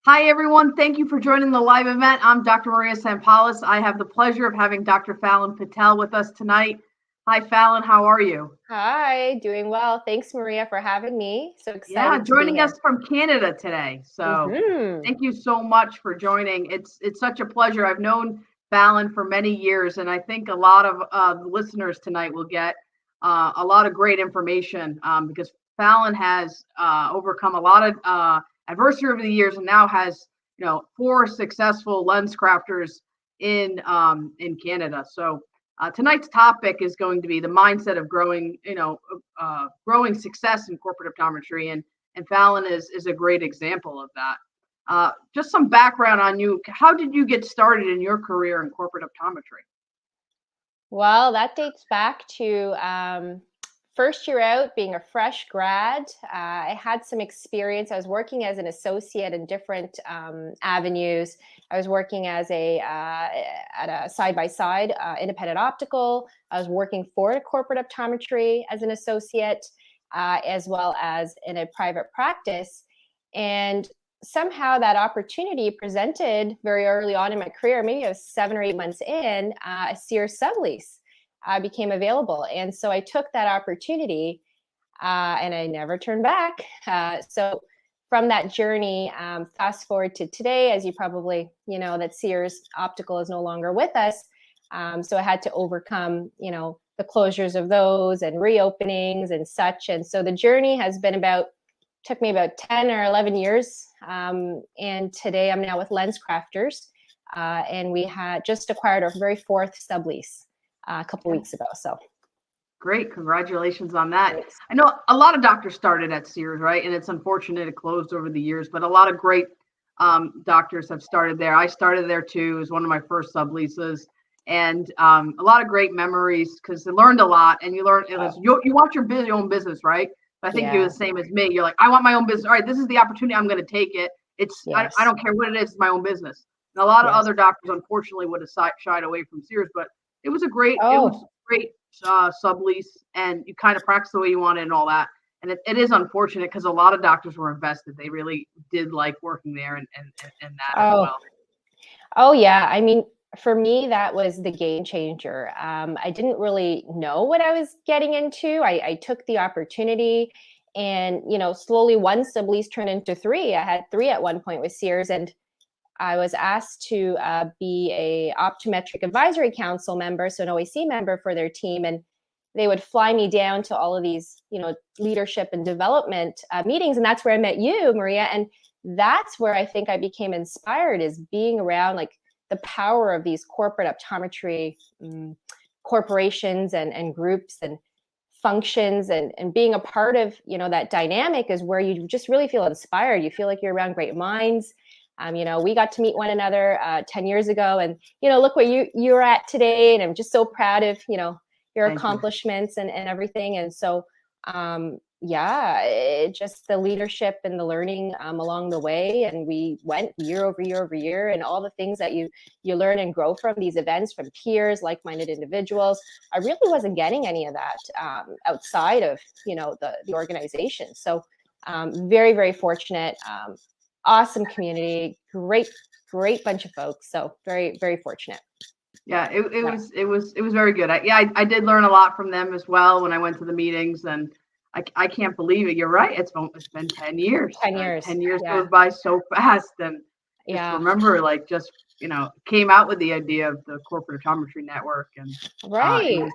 Hi, everyone. Thank you for joining the live event. I'm Dr. Maria Sampoulos. I have the pleasure of having Dr. Fallon Patel with us tonight. Hi, Fallon. How are you? Hi, doing well. Thanks, Maria, for having me. So Yeah, excited to be joining here. us from Canada today. So Hmm. thank you so much for joining. It's such a pleasure. I've known Fallon for many years, and I think a lot of listeners tonight will get a lot of great information because Fallon has overcome a lot of adversity over the years, and now has four successful lens crafters in Canada. So tonight's topic is going to be the mindset of growing, growing success in corporate optometry, and Fallon is a great example of that. Just some background on you. How did you get started in your career in corporate optometry? Well, that dates back to first year out, being a fresh grad. I had some experience. I was working as an associate in different avenues. I was working as at a side by side independent optical. I was working for a corporate optometry as an associate, as well as in a private practice. And somehow that opportunity presented very early on in my career. Maybe I was 7 or 8 months in, a Sears sublease became available. And so I took that opportunity and I never turned back. So from that journey, fast forward to today, as you probably, that Sears Optical is no longer with us. So I had to overcome, the closures of those and reopenings and such. And so the journey has been took me about 10 or 11 years. And today I'm now with Lens Crafters. And we had just acquired our very fourth sublease a couple weeks ago. So Great, congratulations on that. thanks. I know a lot of doctors started at Sears, right? And it's unfortunate it closed over the years, but a lot of great doctors have started there. I started there too. It was one of my first subleases, and a lot of great memories because I learned a lot. And you learn it was you want your own business, right? But I think you're the Yeah. same as me. You're like, I want my own business. All right, this is the opportunity. I'm going to take it. I Yes. don't care what it is. It's my own business. And a lot of Yes. other doctors, unfortunately, would have shied away from Sears, but it was Oh, great sublease, and you kind of practice the way you want it and all that. And it is unfortunate because a lot of doctors were invested. They really did like working there and that as oh, well. oh, yeah. I mean, for me, that was the game changer. I didn't really know what I was getting into. I took the opportunity, and slowly one sublease turned into three. I had three at one point with Sears, and I was asked to be a optometric advisory council member, so an OAC member for their team, and they would fly me down to all of these, leadership and development meetings, and that's where I met you, Maria, and that's where I think I became inspired, is being around like the power of these corporate optometry corporations and groups and functions, and being a part of that dynamic is where you just really feel inspired. You feel like you're around great minds. We got to meet one another 10 years ago, and look what you're at today, and I'm just so proud of your Thank you. accomplishments and everything. And so yeah, just the leadership and the learning along the way, and we went year over year over year, and all the things that you learn and grow from these events, from peers, like-minded individuals. I really wasn't getting any of that outside of the organization. So very, very fortunate. Awesome community, great bunch of folks. So very, very fortunate. Yeah, Yeah. it was very good. I did learn a lot from them as well when I went to the meetings, and I can't believe it. You're right. It's been 10 years. 10 years. 10 years Yeah. goes by so fast, and just Yeah. remember, like, just came out with the idea of the corporate optometry network, and it Right. was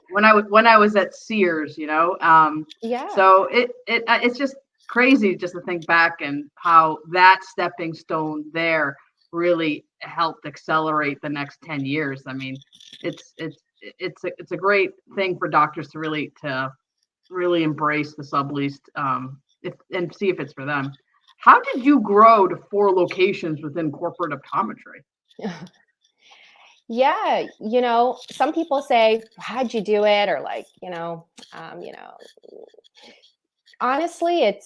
when I was at Sears. Yeah. So it's just crazy just to think back and how that stepping stone there really helped accelerate the next 10 years. I mean, it's a great thing for doctors to really embrace the subleased and see if it's for them. How did you grow to four locations within corporate optometry? Yeah, some people say, how'd you do it? Or like, um, you know, honestly, it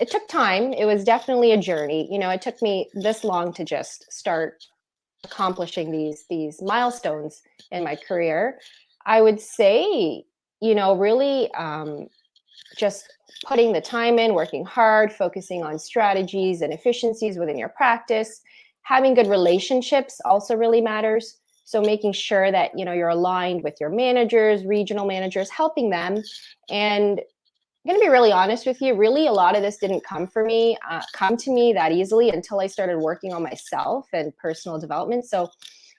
took time. It was definitely a journey. It took me this long to just start accomplishing these milestones in my career. I would say, really, just putting the time in, working hard, focusing on strategies and efficiencies within your practice. Having good relationships also really matters. So making sure that, you know, you're aligned with your managers, regional managers, helping them. And I'm going to be really honest with you. Really, a lot of this didn't come to me that easily until I started working on myself and personal development. So,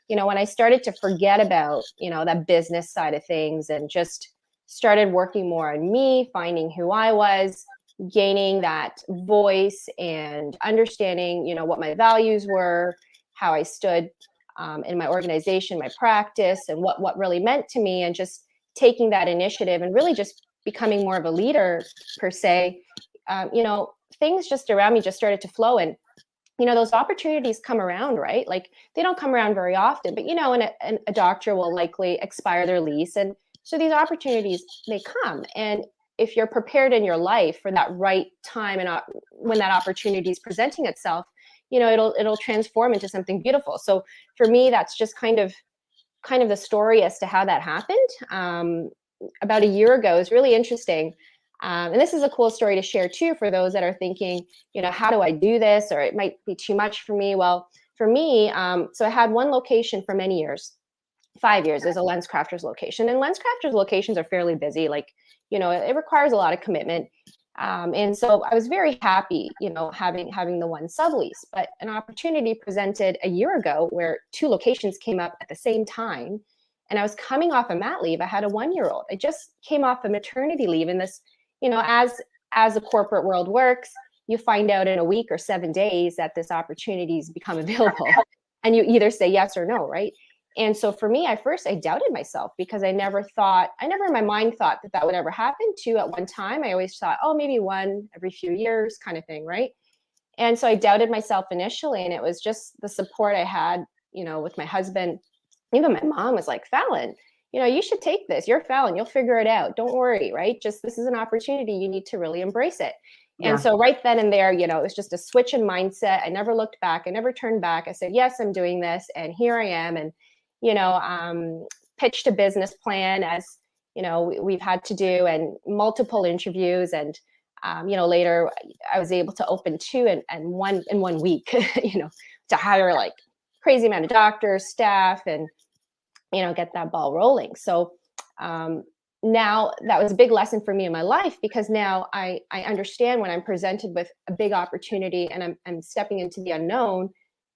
you know, when I started to forget about, you know, that business side of things and just started working more on me, finding who I was, gaining that voice and understanding, you know, what my values were, how I stood in my organization, my practice, and what really meant to me, and just taking that initiative and really just becoming more of a leader per se. You know, things just around me just started to flow, and you know, those opportunities come around, right? Like they don't come around very often, but you know, and a doctor will likely expire their lease, and so these opportunities may come. And if you're prepared in your life for that right time and when that opportunity is presenting itself, you know, it'll transform into something beautiful. So for me, that's just kind of the story as to how that happened. About a year ago, is really interesting. And this is a cool story to share too for those that are thinking, you know, how do I do this? Or it might be too much for me. Well, for me, so I had one location for many years, 5 years, as a lens crafters location. And lens crafters locations are fairly busy. Like, you know, it requires a lot of commitment. And so I was very happy, you know, having the one sublease. But an opportunity presented a year ago where two locations came up at the same time. And I was coming off a mat leave. I had a 1-year-old. I just came off a maternity leave. And this, you know, as the corporate world works, you find out in a week or 7 days that this opportunity's become available. And you either say yes or no, right? And so for me, I doubted myself because I never in my mind thought that that would ever happen to at one time. I always thought, oh, maybe one every few years kind of thing, right? And so I doubted myself initially. And it was just the support I had, you know, with my husband. Even my mom was like, Fallon, you know, you should take this. You're Fallon. You'll figure it out. Don't worry, right? Just this is an opportunity. You need to really embrace it. And so right then and there, you know, it was just a switch in mindset. I never looked back. I never turned back. I said, yes, I'm doing this. And here I am. And you know, pitched a business plan as, you know, we've had to do, and multiple interviews. And, you know, later I was able to open two and one in 1 week, you know, to hire like crazy amount of doctors, staff, and, you know, get that ball rolling. So now that was a big lesson for me in my life, because now I understand when I'm presented with a big opportunity and I'm stepping into the unknown,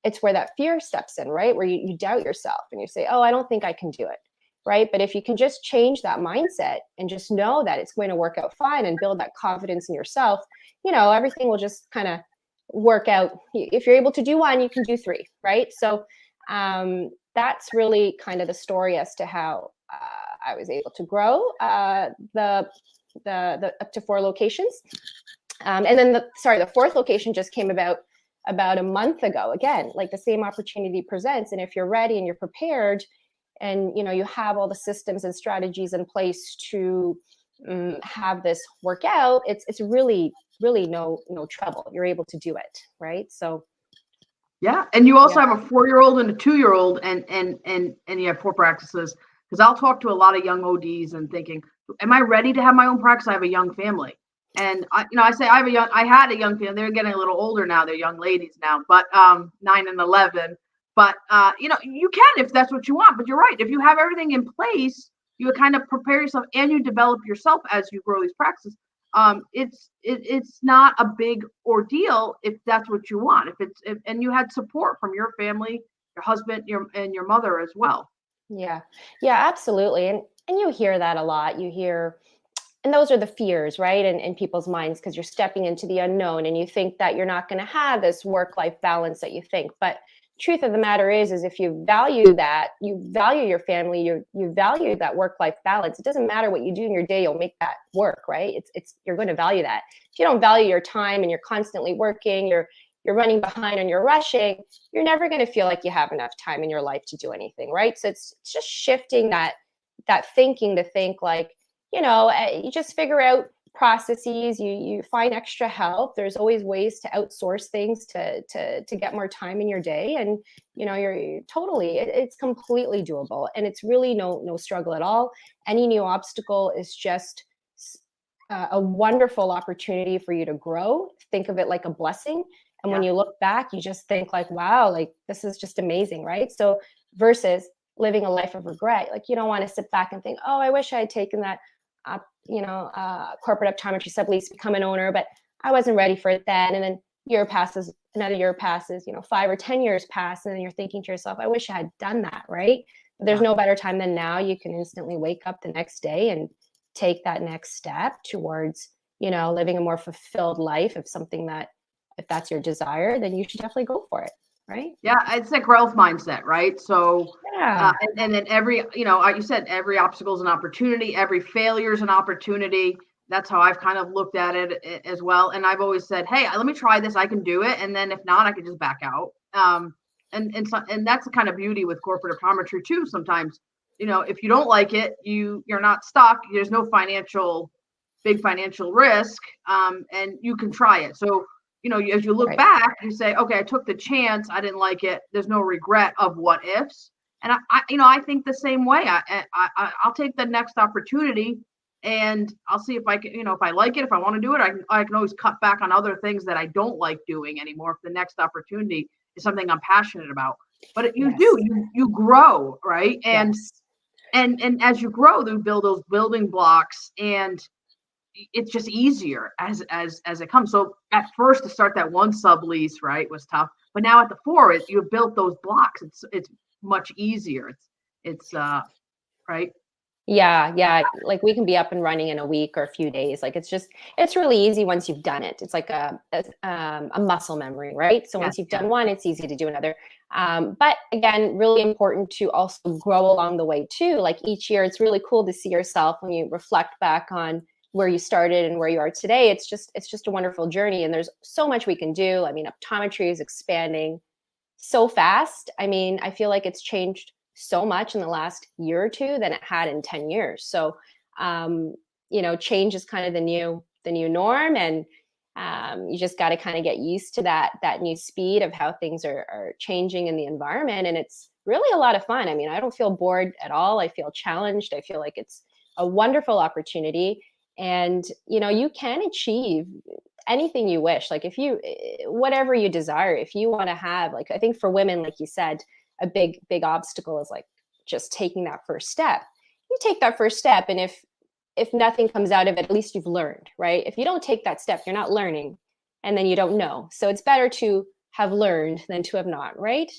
it's where that fear steps in, right? Where you doubt yourself and you say, oh, I don't think I can do it, right? But if you can just change that mindset and just know that it's going to work out fine and build that confidence in yourself, you know, everything will just kind of work out. If you're able to do one, you can do three, right? So that's really kind of the story as to how I was able to grow the up to 4 locations. And then the fourth location just came about a month ago. Again, like the same opportunity presents, and if you're ready and you're prepared, and you know you have all the systems and strategies in place to have this work out, it's really no trouble. You're able to do it, right? So yeah, and you also have a 4-year-old and a 2-year-old, and you have 4 practices. Because I'll talk to a lot of young ODs and thinking, am I ready to have my own practice? I have a young family. And I say I had a young family. They're getting a little older now. They're young ladies now, but 9 and 11. But you know, you can if that's what you want. But you're right. If you have everything in place, you kind of prepare yourself and you develop yourself as you grow these practices. It's not a big ordeal if that's what you want. And you had support from your family, your husband, your mother as well. yeah, absolutely. And you hear that a lot. You hear, and those are the fears, right? In people's minds, because you're stepping into the unknown and you think that you're not going to have this work-life balance that you think. But truth of the matter is if you value that, you value your family, you value that work-life balance, it doesn't matter what you do in your day, you'll make that work, right? You're going to value that. If you don't value your time and you're constantly working, you're running behind and you're rushing, you're never going to feel like you have enough time in your life to do anything, right? So it's just shifting that thinking to think like, you know, you just figure out processes, you find extra help. There's always ways to outsource things to get more time in your day. And, you know, you're totally, it's completely doable. And it's really no struggle at all. Any new obstacle is just a wonderful opportunity for you to grow. Think of it like a blessing. And when you look back, you just think like, wow, like this is just amazing, right? So versus living a life of regret, like you don't want to sit back and think, oh, I wish I had taken that, corporate optometry sublease, become an owner, but I wasn't ready for it then. And then year passes, another year passes, 5 or 10 years pass, and then you're thinking to yourself, I wish I had done that, right? But there's no better time than now. You can instantly wake up the next day and take that next step towards, living a more fulfilled life. If that's your desire, then you should definitely go for it, right? Yeah, it's a growth mindset, right? So, Yeah. and then every, you said every obstacle is an opportunity, every failure is an opportunity. That's how I've kind of looked at it as well. And I've always said, hey, let me try this. I can do it. And then if not, I can just back out. And that's the kind of beauty with corporate optometry too. Sometimes, if you don't like it, you're not stuck. There's no big financial risk, and you can try it. So, as you look back, you say, okay, I took the chance. I didn't like it. There's no regret of what ifs. And I think the same way. I'll take the next opportunity, and I'll see if I can, if I like it, if I want to do it, I can always cut back on other things that I don't like doing anymore. If the next opportunity is something I'm passionate about, but you grow, right? And as you grow, you build those building blocks, and it's just easier as it comes. So at first to start that one sublease, right, was tough, but now at the 4, you built those blocks. It's much easier. It's right. Yeah. Like we can be up and running in a week or a few days. Like it's really easy once you've done it. It's like a muscle memory, right? So once you've done one, it's easy to do another. But again, really important to also grow along the way too. Like each year, it's really cool to see yourself when you reflect back on where you started and where you are today. It's just a wonderful journey, and there's so much we can do. I mean, optometry is expanding so fast. I mean, I feel like it's changed so much in the last year or two than it had in 10 years. So, change is kind of the new norm, and you just got to kind of get used to that new speed of how things are changing in the environment. And it's really a lot of fun. I mean, I don't feel bored at all. I feel challenged. I feel like it's a wonderful opportunity. And, you can achieve anything you wish. Like whatever you desire, if you want to have, like, I think for women, like you said, a big obstacle is like just taking that first step. You take that first step, and if nothing comes out of it, at least you've learned, right? If you don't take that step, you're not learning, and then you don't know. So it's better to have learned than to have not, right?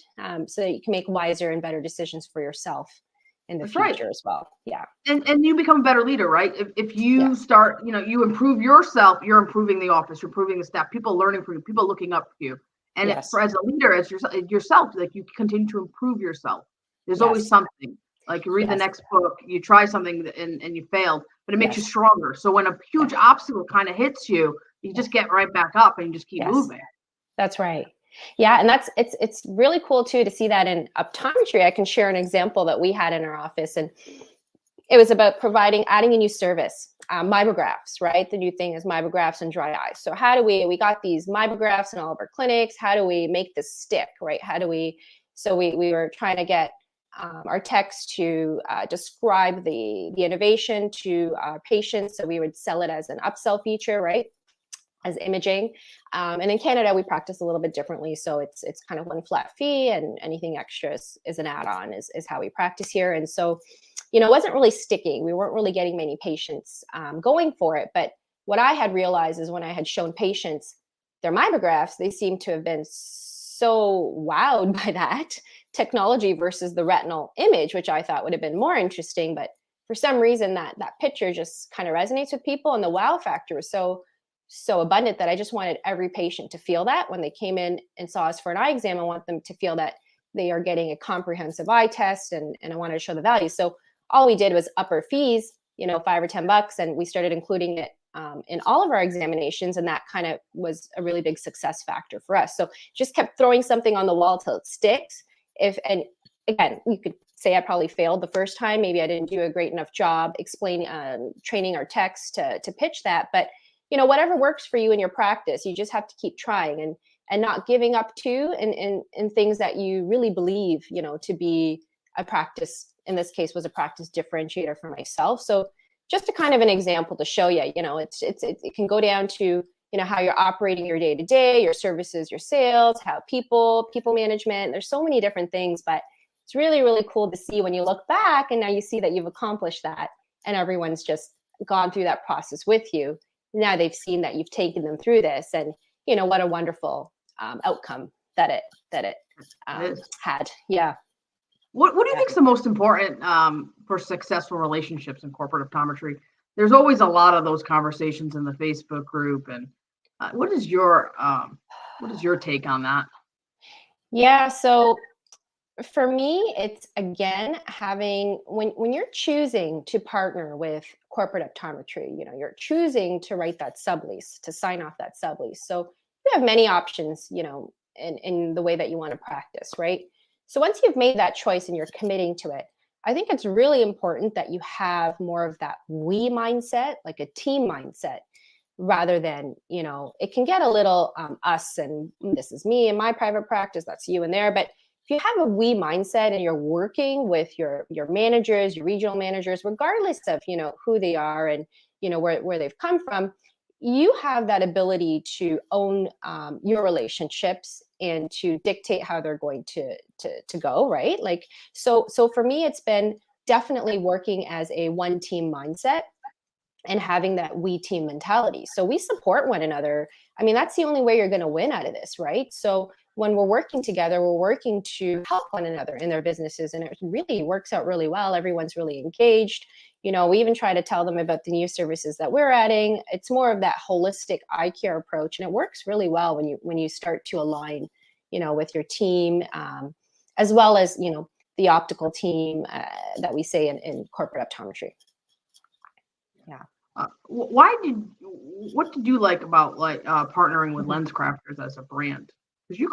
So that you can make wiser and better decisions for yourself in the future as well. Yeah. And you become a better leader, right? If you start, you improve yourself, you're improving the office, you're improving the staff, people learning from you, people looking up to you. And as a leader, as yourself, like you continue to improve yourself. There's always something. Like you read the next book, you try something and you failed, but it makes you stronger. So when a huge obstacle kind of hits you, you just get right back up and you just keep moving. That's right. Yeah, and it's really cool too to see that in optometry. I can share an example that we had in our office, and it was about adding a new service, myographs, right? The new thing is myographs and dry eyes. So how do we got these myographs in all of our clinics? How do we make this stick, right? So we were trying to get our techs to describe the innovation to our patients. So we would sell it as an upsell feature, right? As imaging. And in Canada, we practice a little bit differently. So it's kind of one flat fee, and anything extra is an add-on is how we practice here. And so, it wasn't really sticking. We weren't really getting many patients going for it. But what I had realized is when I had shown patients their myographs, they seemed to have been so wowed by that technology versus the retinal image, which I thought would have been more interesting. But for some reason, that picture just kind of resonates with people, and the wow factor was so abundant that I just wanted every patient to feel that when they came in and saw us for an eye exam. I want them to feel that they are getting a comprehensive eye test, and I wanted to show the value. So all we did was up our fees, $5 or $10, and we started including it in all of our examinations, and that kind of was a really big success factor for us. So just kept throwing something on the wall till it sticks. And again, you could say I probably failed the first time. Maybe I didn't do a great enough job training our techs to pitch that, but whatever works for you in your practice, you just have to keep trying and not giving up too in things that you really believe, to be a practice, in this case was a practice differentiator for myself. So just a kind of an example to show you, it can go down to, how you're operating your day to day, your services, your sales, how people management. There's so many different things, but it's really, really cool to see when you look back and now you see that you've accomplished that and everyone's just gone through that process with you. Now they've seen that you've taken them through this, and what a wonderful outcome that it had. Yeah. What do you think is the most important for successful relationships in corporate optometry? There's always a lot of those conversations in the Facebook group, and what is your take on that? Yeah. So for me, it's again having when you're choosing to partner with corporate optometry, you're choosing to write that sublease, to sign off that sublease. So you have many options, in the way that you want to practice, right? So once you've made that choice and you're committing to it, I think it's really important that you have more of that we mindset, like a team mindset, rather than, it can get a little us and this is me and my private practice, that's you and there. But if you have a we mindset and you're working with your managers, your regional managers, regardless of, who they are and, where they've come from, you have that ability to own your relationships and to dictate how they're going to go, right? Like, so for me, it's been definitely working as a one team mindset and having that we team mentality. So we support one another. I mean, that's the only way you're going to win out of this, right? So when we're working together, we're working to help one another in their businesses, and it really works out really well. Everyone's really engaged. We even try to tell them about the new services that we're adding. It's more of that holistic eye care approach, and it works really well when you start to align, with your team, as well as the optical team that we say in corporate optometry. Yeah. What did you like about partnering with LensCrafters as a brand? Because you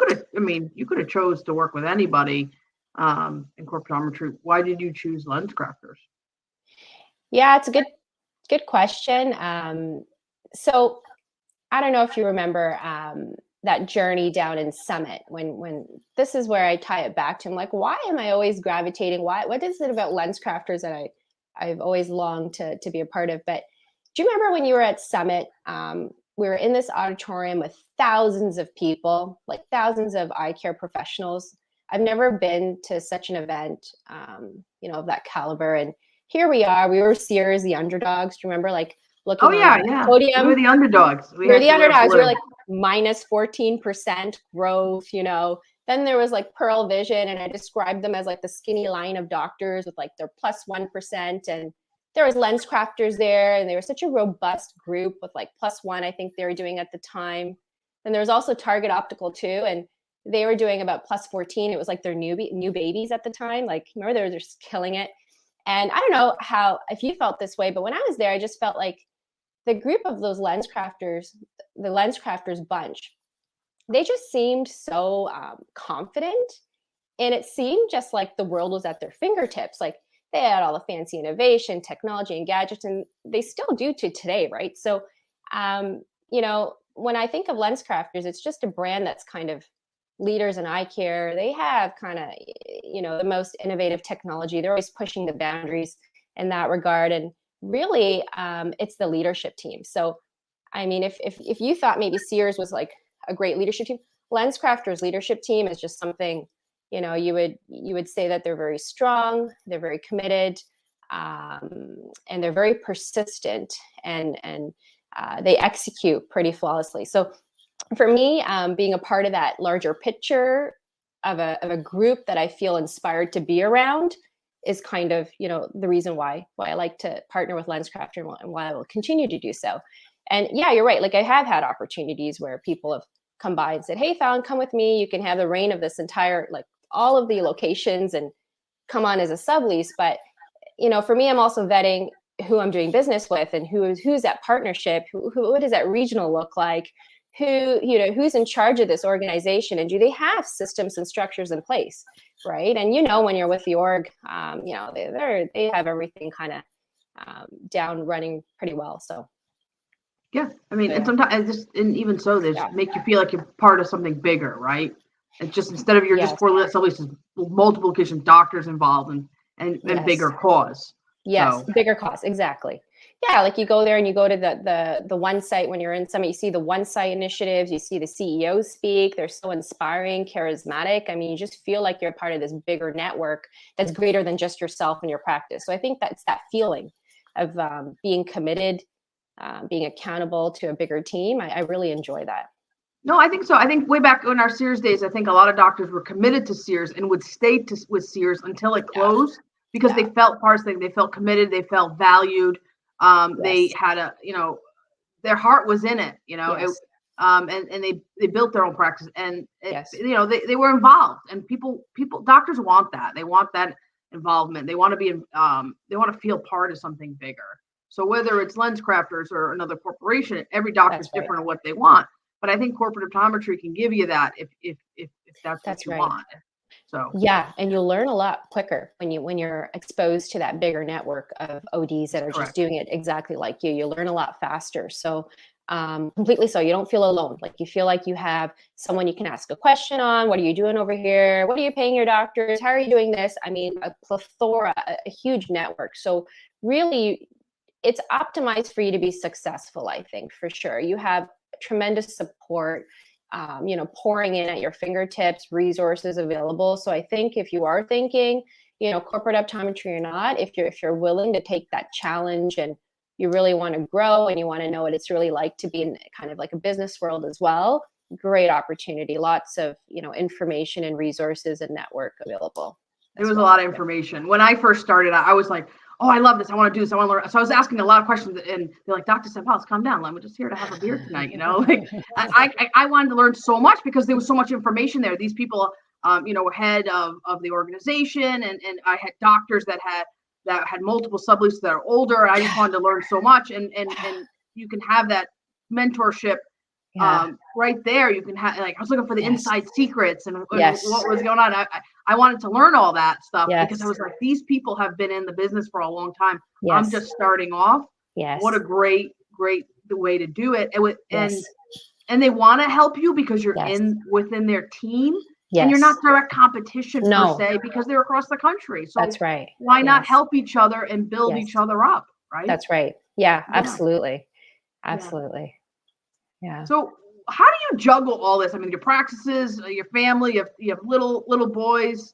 could have chose to work with anybody in corporate optometry. Why did you choose LensCrafters? Yeah, it's a good question. So I don't know if you remember that journey down in Summit when this is where I tie it back to. I'm like, why am I always gravitating? What is it about LensCrafters that I've always longed to be a part of? But do you remember when you were at Summit? We were in this auditorium with thousands of people, like thousands of eye care professionals. I've never been to such an event, of that caliber. And here we are. We were Sears, the underdogs. Do you remember, like looking on the podium? We were the underdogs. We were the underdogs. We were like minus 14% growth. Then there was like Pearl Vision, and I described them as like the skinny line of doctors with like their plus 1%. And there was LensCrafters there, and they were such a robust group with like plus 1, I think they were doing at the time. And there was also Target Optical too, and they were doing about plus 14. It was like their new babies at the time. Like, remember, they were just killing it. And I don't know if you felt this way, but when I was there, I just felt like the group of those LensCrafters, the LensCrafters bunch, they just seemed so confident. And it seemed just like the world was at their fingertips. Like they had all the fancy innovation, technology, and gadgets, and they still do to today, right? So, when I think of LensCrafters, it's just a brand that's kind of leaders in eye care. They have kind of, the most innovative technology. They're always pushing the boundaries in that regard. And really, it's the leadership team. So, I mean, if you thought maybe Sears was like a great leadership team, LensCrafters leadership team is just something, you would say that they're very strong, they're very committed, and they're very persistent, and they execute pretty flawlessly. So for me, being a part of that larger picture of a group that I feel inspired to be around is kind of, the reason why I like to partner with LensCrafters and why I will continue to do so. And yeah, you're right. Like I have had opportunities where people have come by and said, "Hey, Fallon, come with me. You can have the reign of this entire, like all of the locations and come on as a sublease." But, for me, I'm also vetting who I'm doing business with and who's that partnership, what does that regional look like? Who's in charge of this organization, and do they have systems and structures in place, right? And when you're with the org, they have everything kind of down running pretty well. So yeah, I mean, and sometimes even so, they make you feel like you're part of something bigger, right? It's just instead of you're just for multiple location doctors involved and bigger cause. Yes, bigger cause, exactly. Yeah, like you go there and you go to the one site when you're in Summit, you see the one site initiatives, you see the CEOs speak. They're so inspiring, charismatic. I mean, you just feel like you're part of this bigger network that's greater than just yourself and your practice. So I think that's that feeling of being committed, being accountable to a bigger team. I really enjoy that. No, I think so. I think way back in our Sears days, I think a lot of doctors were committed to Sears and would stay with Sears until it Yeah. closed because Yeah. they felt part of thing. They felt committed. They felt valued. They Yes. had their heart was in it, Yes. and they built their own practice and Yes. they were involved, and doctors want that. They want that involvement. They want to be, they want to feel part of something bigger. So whether it's lens crafters or another corporation, every doctor's That's right. different on what they want. But I think corporate optometry can give you that if that's what That's you right. want. So Yeah, and you'll learn a lot quicker when you're exposed to that bigger network of ODs that are correct. just doing it exactly like you. You learn a lot faster. So completely so. You don't feel alone. Like you feel like you have someone you can ask a question on. What are you doing over here? What are you paying your doctors? How are you doing this? I mean, a plethora, a huge network. So really, it's optimized for you to be successful, I think, for sure. You have tremendous support, pouring in at your fingertips, resources available. So I think if you are thinking, corporate optometry or not, if you're willing to take that challenge and you really want to grow and you want to know what it's really like to be in kind of like a business world as well, great opportunity. Lots of, information and resources and network available. There was a lot of information. When I first started, I was like, oh, I love this. I want to do this. I want to learn. So I was asking a lot of questions, and they're like, Dr. Samples, calm down. I'm just here to have a beer tonight. Like I wanted to learn so much because there was so much information there. These people, were head of the organization, and I had doctors that had multiple subleases that are older. I just wanted to learn so much, and you can have that mentorship. Yeah. Right there, you can have, like, I was looking for the Yes. inside secrets and Yes. what was going on. I wanted to learn all that stuff because I Yes. was like, these people have been in the business for a long time. I'm Yes. just starting off. Yes. What a great way to do it. Yes. And they want to help you because you're Yes. within their team, Yes. and you're not direct competition No. per se because they're across the country. So That's right. why not Yes. help each other and build Yes. each other up, right? That's right. Yeah, Yeah. absolutely. Absolutely. Yeah. So how do you juggle all this? I mean, your practices, your family, you have little boys.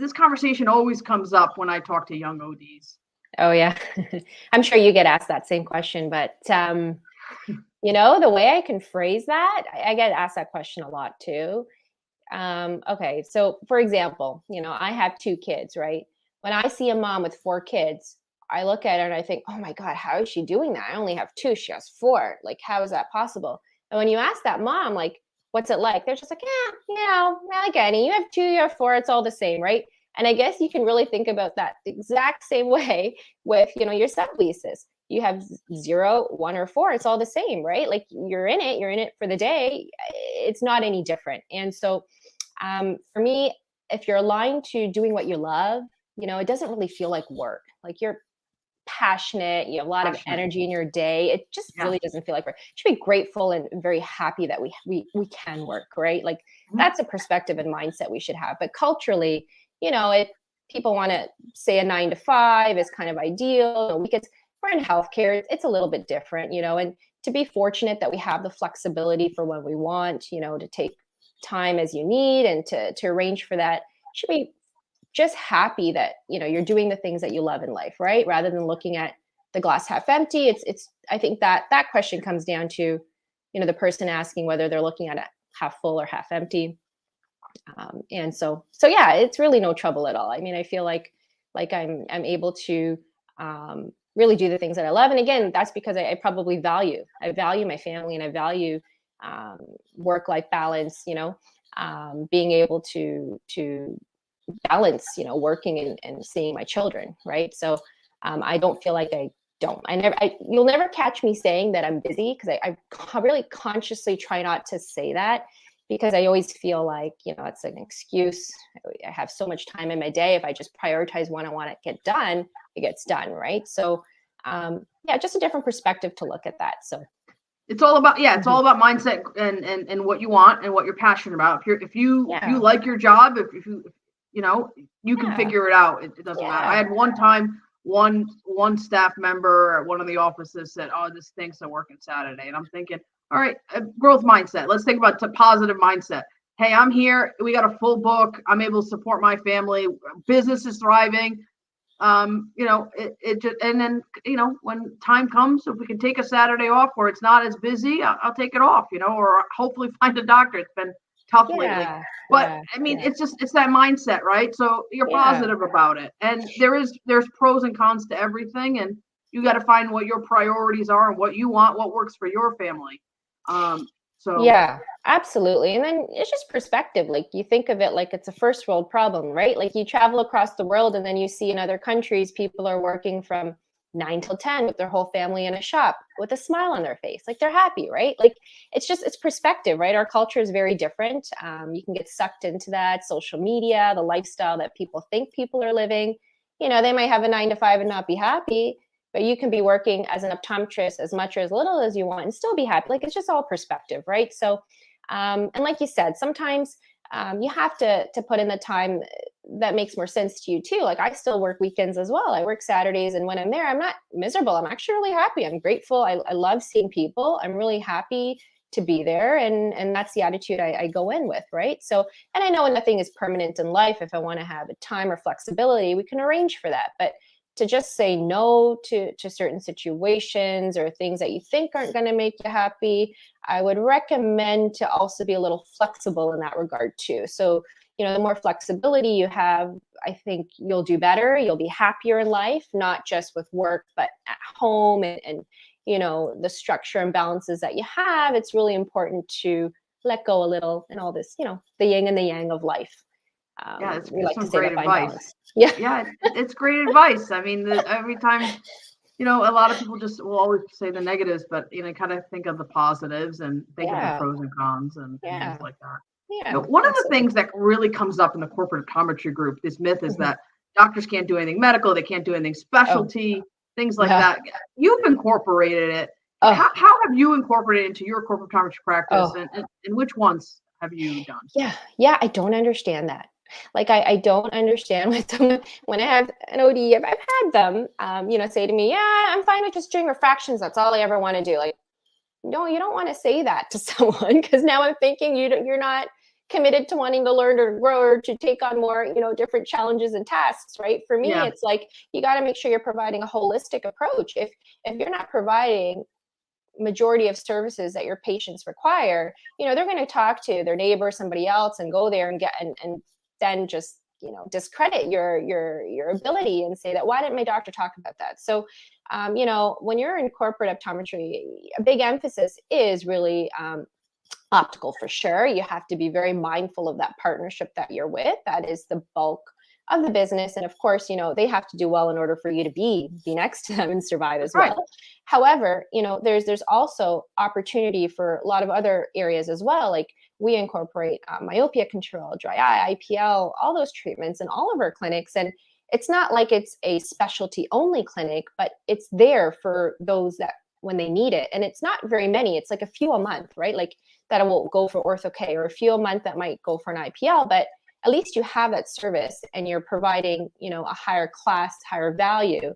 This conversation always comes up when I talk to young ODs. Oh yeah. I'm sure you get asked that same question, but the way I can phrase that, I get asked that question a lot too. Okay, so for example, I have 2 kids, right? When I see a mom with 4 kids, I look at her and I think, oh my God, how is she doing that? I only have 2, she has 4. Like, how is that possible? And when you ask that mom, like, what's it like? They're just like, like any, you have 2, you have 4, it's all the same, right? And I guess you can really think about that the exact same way with, your subleases. You have 0, 1, or 4, it's all the same, right? Like you're in it for the day. It's not any different. And so for me, if you're aligned to doing what you love, it doesn't really feel like work. Like you're passionate, you have a lot of energy in your day. It just really doesn't feel like work. You should be grateful and very happy that we can work, right? Like that's a perspective and mindset we should have. But culturally, if people want to say a 9 to 5 is kind of ideal. We're in healthcare, it's a little bit different, and to be fortunate that we have the flexibility for when we want, to take time as you need and to arrange for that. You should be just happy that you're doing the things that you love in life, right? Rather than looking at the glass half empty. It's I think that question comes down to the person asking whether they're looking at it half full or half empty. And so yeah, it's really no trouble at all. I mean, I feel like I'm able to really do the things that I love. And again, that's because I probably value my family, and I value work-life balance, being able to balance, working and seeing my children. Right. So I don't feel like you'll never catch me saying that I'm busy, because I really consciously try not to say that, because I always feel like, it's an excuse. I have so much time in my day. If I just prioritize what I want to get done, it gets done. Right. So just a different perspective to look at that. So it's all about, it's all about mindset and what you want and what you're passionate about. If you like your job, if you can figure it out. It doesn't matter. I had one time one staff member at one of the offices said, "Oh, this stinks. I'm working Saturday," and I'm thinking, all right, growth mindset. Let's think about the positive mindset. Hey, I'm here. We got a full book. I'm able to support my family. Business is thriving. It just, and then, when time comes, if we can take a Saturday off where it's not as busy, I'll take it off, or hopefully find a doctor. It's been tough lately, but I mean, it's that mindset, right? So you're positive about it, and there's pros and cons to everything, and you got to find what your priorities are and what you want, what works for your family. Yeah, absolutely. And then it's just perspective. Like you think of it like it's a first world problem, right? Like you travel across the world and then you see in other countries, people are working from 9 till 10 with their whole family in a shop with a smile on their face. Like they're happy, right? Like it's perspective, right? Our culture is very different. You can get sucked into that social media, the lifestyle that people think people are living. They might have a 9 to 5 and not be happy, but you can be working as an optometrist as much or as little as you want and still be happy. Like it's just all perspective, right? So, and like you said, sometimes you have to put in the time that makes more sense to you too. Like I still work weekends as well. I work Saturdays, and when I'm there, I'm not miserable. I'm actually really happy. I'm grateful. I love seeing people. I'm really happy to be there, and that's the attitude I go in with, right? So, and I know nothing is permanent in life. If I want to have a time or flexibility, we can arrange for that. But to just say no to certain situations or things that you think aren't going to make you happy, I would recommend to also be a little flexible in that regard too. So, the more flexibility you have, I think you'll do better. You'll be happier in life, not just with work, but at home and the structure and balances that you have. It's really important to let go a little and all this, the yin and the yang of life. Yeah, it's we like some to say great the fine advice. balance. Yeah. Yeah, it's great advice. I mean, every time, a lot of people just will always say the negatives, but kind of think of the positives and think of the pros and cons and things like that. Yeah. One of the things that really comes up in the corporate optometry group, this myth is that doctors can't do anything medical, they can't do anything specialty, things like that. You've incorporated it. How have you incorporated it into your corporate optometry practice, and which ones have you done? Yeah, I don't understand that. Like I don't understand when I have an OD, I've had them, say to me, yeah, I'm fine with just doing refractions. That's all I ever want to do. Like, no, you don't want to say that to someone, because now I'm thinking you're not committed to wanting to learn or grow or to take on more, different challenges and tasks, right? For me, it's like, you got to make sure you're providing a holistic approach. If you're not providing majority of services that your patients require, they're going to talk to their neighbor, somebody else, and go there and get and then just discredit your ability and say that, why didn't my doctor talk about that? So when you're in corporate optometry, a big emphasis is really optical for sure. You have to be very mindful of that partnership that you're with. That is the bulk of the business, and of course they have to do well in order for you to be next to them and survive as well. However, there's also opportunity for a lot of other areas as well. Like we incorporate myopia control, dry eye, IPL, all those treatments in all of our clinics, and it's not like it's a specialty only clinic, but it's there for those that when they need it. And it's not very many, it's like a few a month, right? Like that will go for ortho K, or a few a month that might go for an IPL, but at least you have that service and you're providing, a higher class, higher value.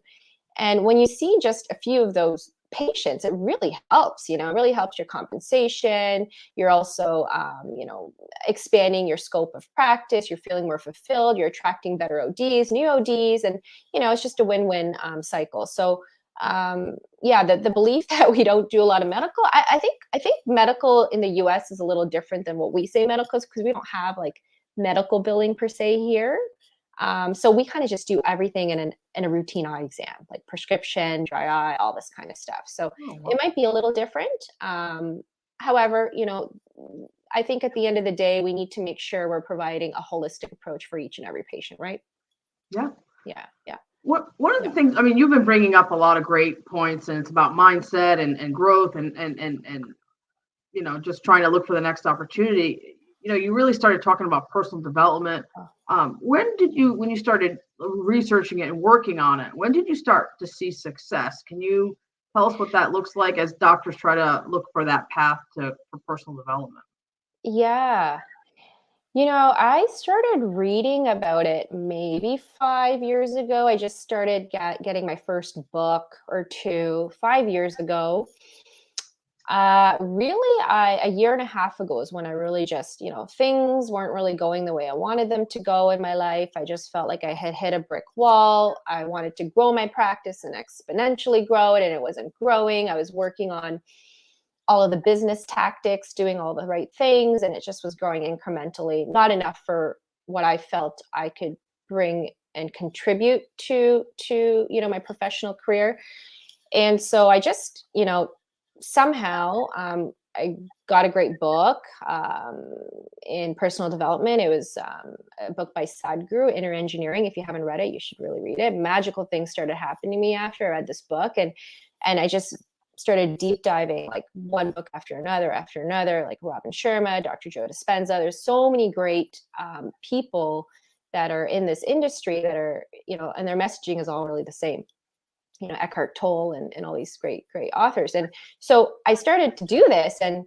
And when you see just a few of those patients, it really helps, it really helps your compensation. You're also, expanding your scope of practice. You're feeling more fulfilled. You're attracting better ODs, new ODs, and, it's just a win-win cycle. So, the belief that we don't do a lot of medical, I think medical in the US is a little different than what we say medical is, because we don't have like medical billing per se here. So we kind of just do everything in a routine eye exam, like prescription, dry eye, all this kind of stuff. So it might be a little different. However, I think at the end of the day, we need to make sure we're providing a holistic approach for each and every patient, right? Yeah. Yeah. One of the things, I mean, you've been bringing up a lot of great points, and it's about mindset and growth and just trying to look for the next opportunity. You really started talking about personal development. When you started researching it and working on it, when did you start to see success? Can you tell us what that looks like as doctors try to look for that path for personal development? Yeah. I started reading about it maybe 5 years ago. I just started getting my first book or two 5 years ago. Really, a year and a half ago is when I really just, things weren't really going the way I wanted them to go in my life. I just felt like I had hit a brick wall. I wanted to grow my practice and exponentially grow it, and it wasn't growing. I was working on all of the business tactics, doing all the right things, and it just was growing incrementally, not enough for what I felt I could bring and contribute to my professional career. And so I just, somehow I got a great book in personal development. It was a book by Sadhguru, Inner Engineering. If you haven't read it, you should really read it. Magical things started happening to me after I read this book, and I just started deep diving, like one book after another, like Robin Sharma, Dr. Joe Dispenza. There's so many great people that are in this industry that are, and their messaging is all really the same. Eckhart Tolle and all these great authors. And so I started to do this, and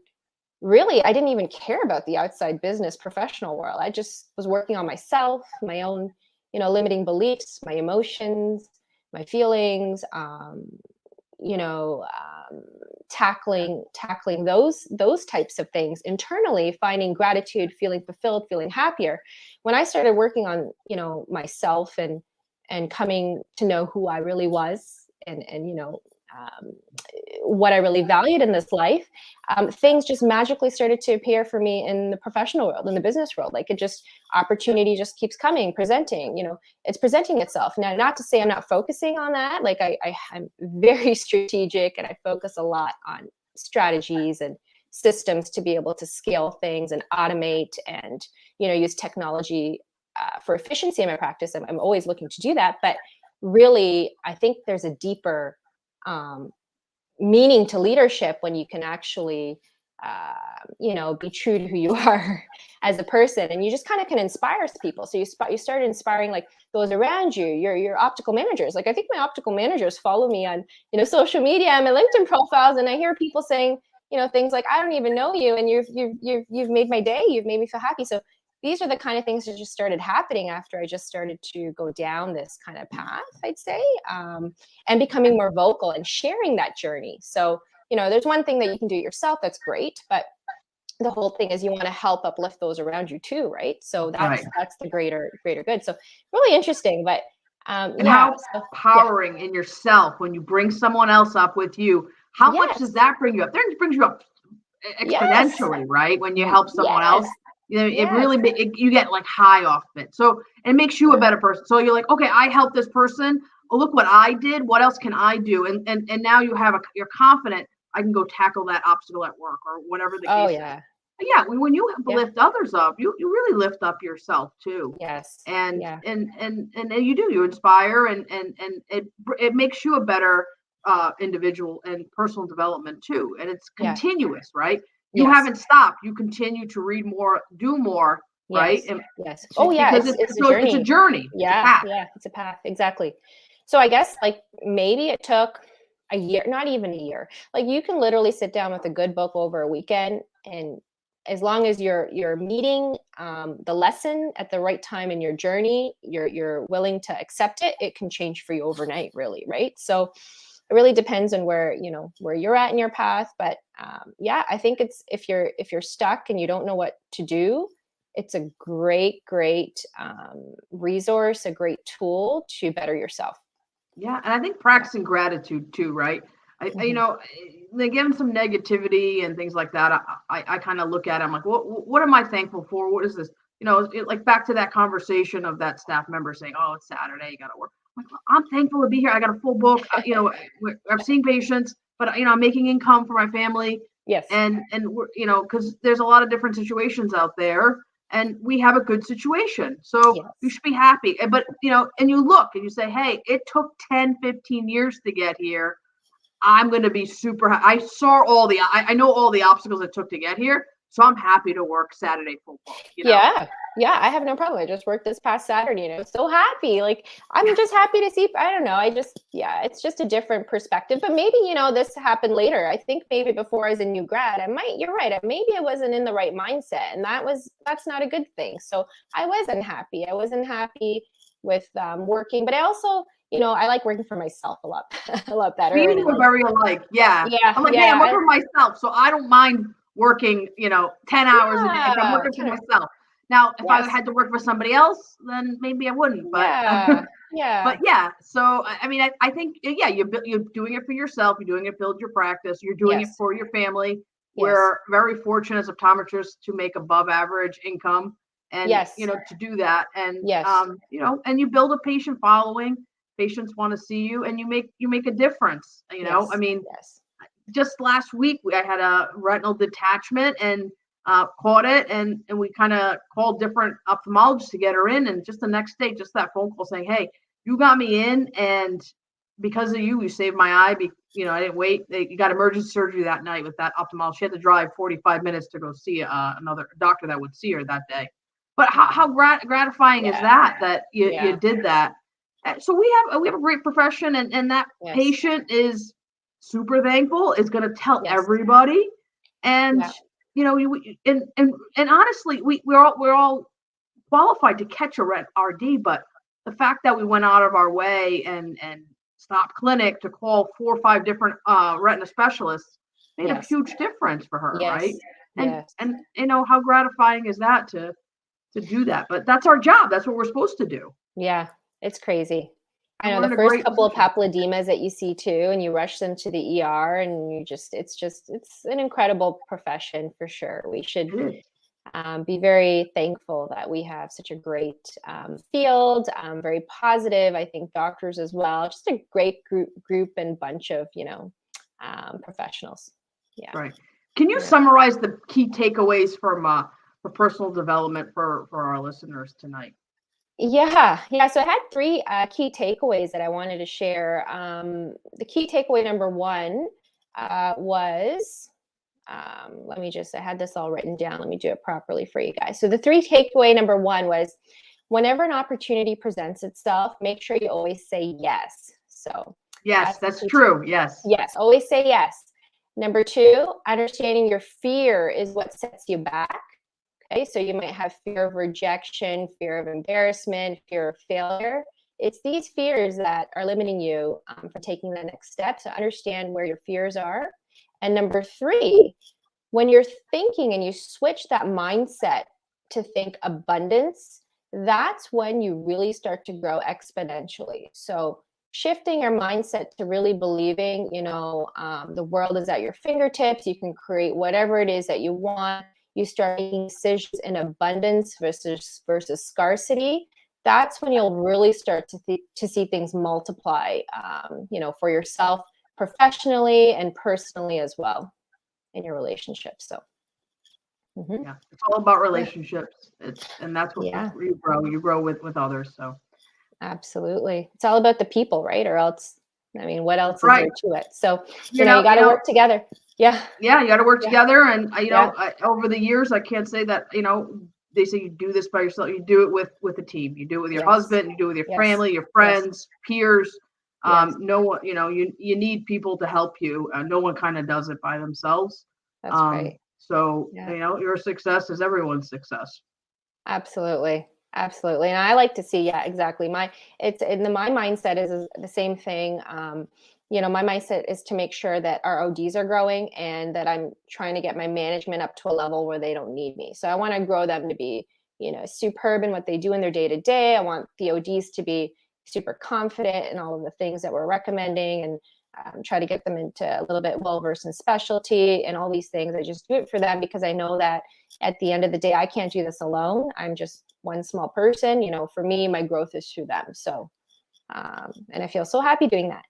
really I didn't even care about the outside business professional world. I just was working on myself, my own, limiting beliefs, my emotions, my feelings, tackling those types of things internally, finding gratitude, feeling fulfilled, feeling happier. When I started working on, myself and coming to know who I really was, and what I really valued in this life, things just magically started to appear for me in the professional world, in the business world. Like, opportunity just keeps coming, presenting, it's presenting itself. Now, not to say I'm not focusing on that. Like, I'm very strategic, and I focus a lot on strategies and systems to be able to scale things and automate and, use technology for efficiency in my practice. I'm always looking to do that. But really, I think there's a deeper meaning to leadership when you can actually, be true to who you are as a person, and you just kind of can inspire people. So you started inspiring, like, those around you, your optical managers. Like, I think my optical managers follow me on, social media and my LinkedIn profiles, and I hear people saying, things like, I don't even know you, and you've made my day. You've made me feel happy. So these are the kind of things that just started happening after I just started to go down this kind of path, I'd say, and becoming more vocal and sharing that journey. So, there's one thing that you can do yourself. That's great. But the whole thing is you want to help uplift those around you too, right? So that's the greater good. So really interesting. But and how empowering in yourself when you bring someone else up with you. How much does that bring you up? That brings you up exponentially, right? When you help someone else. It really, you get like high off of it. So it makes you a better person. So you're like, okay, I helped this person. Oh, look what I did. What else can I do? And now you're confident. I can go tackle that obstacle at work or whatever the case is. Yeah, when you lift others up, you really lift up yourself too. Yes. And you do. You inspire, and it makes you a better individual and personal development too. And it's continuous, right? You haven't stopped. You continue to read more, do more, right? Yes. Oh, yeah. Because it's a journey. Yeah. It's a path. Exactly. So I guess, like, maybe it took a year, not even a year. Like, you can literally sit down with a good book over a weekend, and as long as you're meeting the lesson at the right time in your journey, you're willing to accept it, it can change for you overnight, really, right? So it really depends on where you're at in your path. But I think it's, if you're stuck and you don't know what to do, it's a great resource, a great tool to better yourself. Yeah, and I think practicing gratitude too, right? They give them some negativity and things like that. I kind of look at it, I'm like, what am I thankful for? What is this? Like back to that conversation of that staff member saying, "Oh, it's Saturday, you got to work." I'm thankful to be here. I got a full book. I'm seeing patients, but I'm making income for my family. Yes. And we're, because there's a lot of different situations out there, and we have a good situation. So you should be happy. But and you look and you say, hey, it took 10, 15 years to get here. I'm going to be super. I know all the obstacles it took to get here. So I'm happy to work Saturday football. Yeah, I have no problem. I just worked this past Saturday, so happy. Like, I'm just happy to see, I don't know. It's just a different perspective, but maybe, this happened later. I think maybe before I was a new grad, you're right. Maybe I wasn't in the right mindset, and that's not a good thing. So I wasn't happy. I wasn't happy with working, but I also, I like working for myself a lot, a lot better. Me and you are very alike. Yeah. I'm like, hey, I'm working for myself, so I don't mind working, 10 hours a day if I'm working for myself. Now, if I had to work for somebody else, then maybe I wouldn't. But but yeah. So I mean, I think you're doing it for yourself. You're doing it to build your practice. You're doing it for your family. We're very fortunate as optometrists to make above average income, and to do that, and and you build a patient following. Patients want to see you, and you make a difference. I mean, just last week I had a retinal detachment and caught it, and we kind of called different ophthalmologists to get her in, and just the next day, just that phone call saying, hey, you got me in, and because of you saved my eye. I didn't wait. You got emergency surgery that night with that ophthalmologist. She had to drive 45 minutes to go see another doctor that would see her that day. But how gratifying is that you did that? So we have a great profession, and that patient is super thankful, is going to tell everybody. And and honestly, we're all qualified to catch a RD, but the fact that we went out of our way and stopped clinic to call 4 or 5 different retina specialists made a huge difference for her, right? And how gratifying is that to do that? But that's our job. That's what we're supposed to do. Yeah, it's crazy. I know the first couple of papillodemas that you see too, and you rush them to the ER, and it's an incredible profession for sure. We should be very thankful that we have such a great field, very positive. I think doctors as well, just a great group and bunch of, professionals. Yeah. Right. Can you summarize the key takeaways from for personal development for our listeners tonight? Yeah. So I had 3 key takeaways that I wanted to share. The key takeaway number 1 was, I had this all written down. Let me do it properly for you guys. So the 3 takeaway number 1 was, whenever an opportunity presents itself, make sure you always say yes. So yes, that's true. Yes. Yes. Always say yes. Number 2, understanding your fear is what sets you back. Okay, so you might have fear of rejection, fear of embarrassment, fear of failure. It's these fears that are limiting you from taking the next step. So understand where your fears are. And number 3, when you're thinking and you switch that mindset to think abundance, that's when you really start to grow exponentially. So shifting your mindset to really believing, the world is at your fingertips. You can create whatever it is that you want. You start making decisions in abundance versus scarcity. That's when you'll really start to see things multiply, for yourself professionally and personally as well in your relationships. So, it's all about relationships. And that's what you grow. You grow with others. So, absolutely, it's all about the people, right? Or else, what else is there to it? So, you got to work together. Yeah, you got to work together. And over the years, I can't say that they say you do this by yourself. You do it with a team. You do it with your husband. You do it with your family, your friends, peers. No one, you need people to help you. No one kind of does it by themselves. That's right. So your success is everyone's success. Absolutely. And I like to see, exactly. My mindset is the same thing. My mindset is to make sure that our ODs are growing and that I'm trying to get my management up to a level where they don't need me. So I want to grow them to be, superb in what they do in their day to day. I want the ODs to be super confident in all of the things that we're recommending, and try to get them into a little bit well-versed in specialty and all these things. I just do it for them because I know that at the end of the day, I can't do this alone. I'm just one small person. For me, my growth is through them. So, and I feel so happy doing that.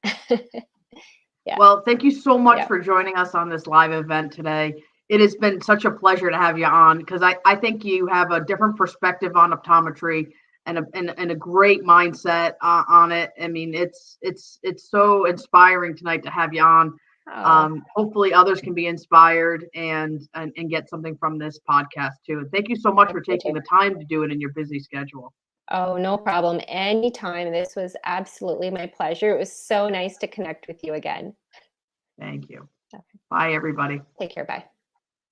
Well, thank you so much for joining us on this live event today. It has been such a pleasure to have you on, because I think you have a different perspective on optometry and a great mindset on it. I mean, it's so inspiring tonight to have you on. Oh, Hopefully others can be inspired and get something from this podcast too. And thank you so much for me taking too. the time to do it in your busy schedule. Oh, no problem. Anytime. This was absolutely my pleasure. It was so nice to connect with you again. Thank you. Bye, everybody. Take care. Bye.